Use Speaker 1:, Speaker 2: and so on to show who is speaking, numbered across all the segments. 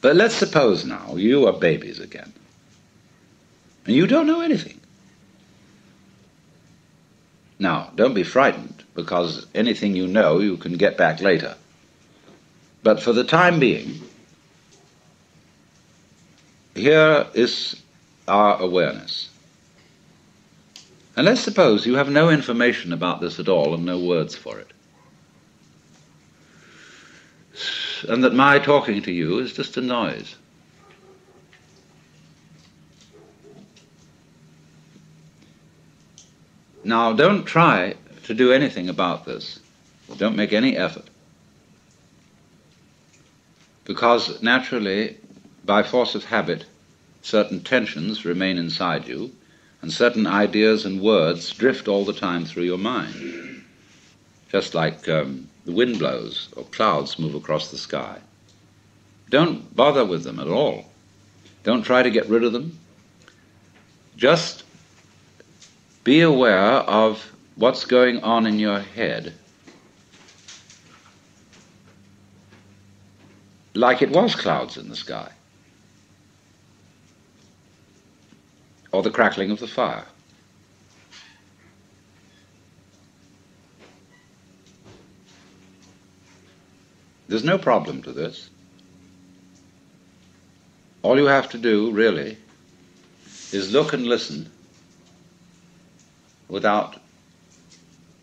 Speaker 1: But let's suppose now you are babies again, and you don't know anything. Now, don't be frightened, because anything you know you can get back later. But for the time being, here is our awareness. And let's suppose you have no information about this at all and no words for it. And that my talking to you is just a noise. Now, don't try to do anything about this. Don't make any effort. Because naturally, by force of habit, certain tensions remain inside you, and certain ideas and words drift all the time through your mind. Just like the wind blows or clouds move across the sky. Don't bother with them at all. Don't try to get rid of them. Just be aware of what's going on in your head, like it was clouds in the sky, or the crackling of the fire. There's no problem to this. All you have to do, really, is look and listen without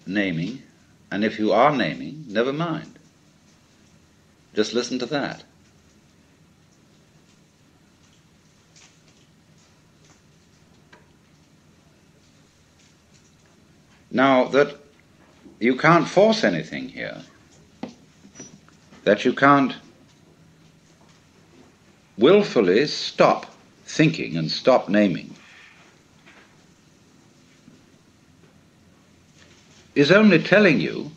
Speaker 1: naming, and if you are naming, never mind. Just listen to that. Now, that you can't force anything here, that you can't willfully stop thinking and stop naming, is only telling you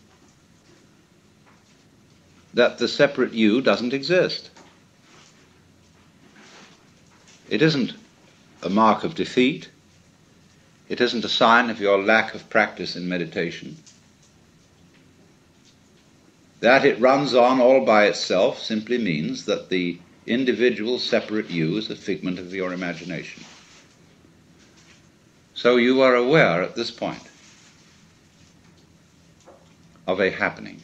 Speaker 1: that the separate you doesn't exist. It isn't a mark of defeat. It isn't a sign of your lack of practice in meditation. That it runs on all by itself simply means that the individual separate you is a figment of your imagination. So you are aware at this point of a happening.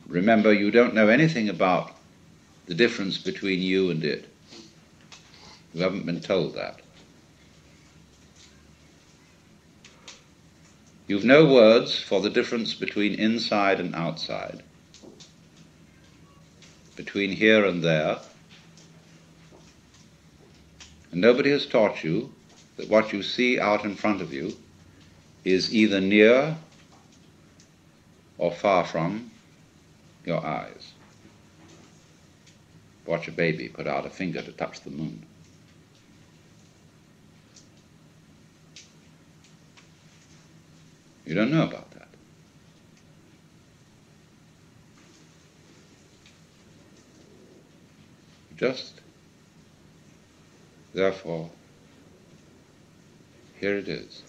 Speaker 1: Remember, you don't know anything about the difference between you and it. You haven't been told that. You've no words for the difference between inside and outside, between here and there, and nobody has taught you that what you see out in front of you is either near or far from your eyes. Watch a baby put out a finger to touch the moon. You don't know about that. Just, therefore, here it is.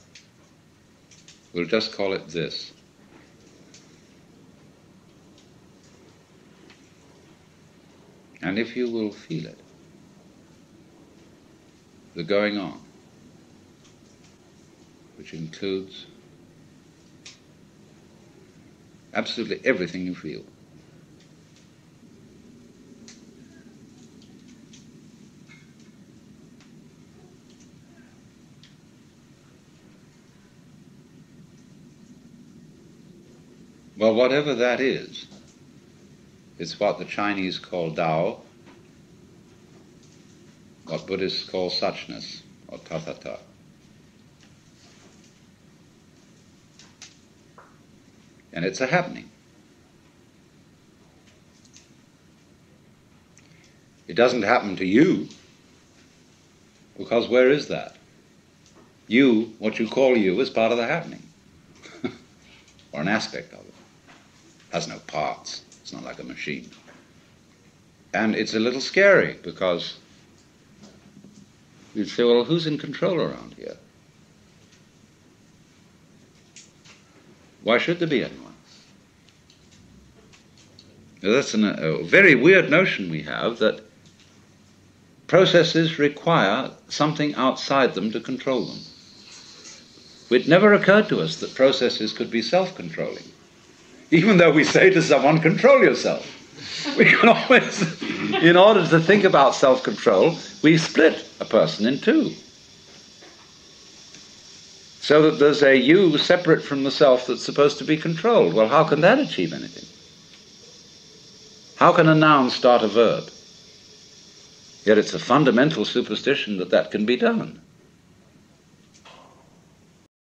Speaker 1: We'll just call it this. And if you will feel it, the going on, which includes absolutely everything you feel. Well, whatever that is, it's what the Chinese call Tao, what Buddhists call suchness, or tathata. And it's a happening. It doesn't happen to you, because where is that? You, what you call you, is part of the happening, or an aspect of it. It has no parts. It's not like a machine. And it's a little scary, because you'd say, well, who's in control around here? Why should there be anyone? Now, that's a very weird notion we have, that processes require something outside them to control them. It never occurred to us that processes could be self-controlling. Even though we say to someone, control yourself. We can always, in order to think about self-control, we split a person in two. So that there's a you separate from the self that's supposed to be controlled. Well, how can that achieve anything? How can a noun start a verb? Yet it's a fundamental superstition that that can be done.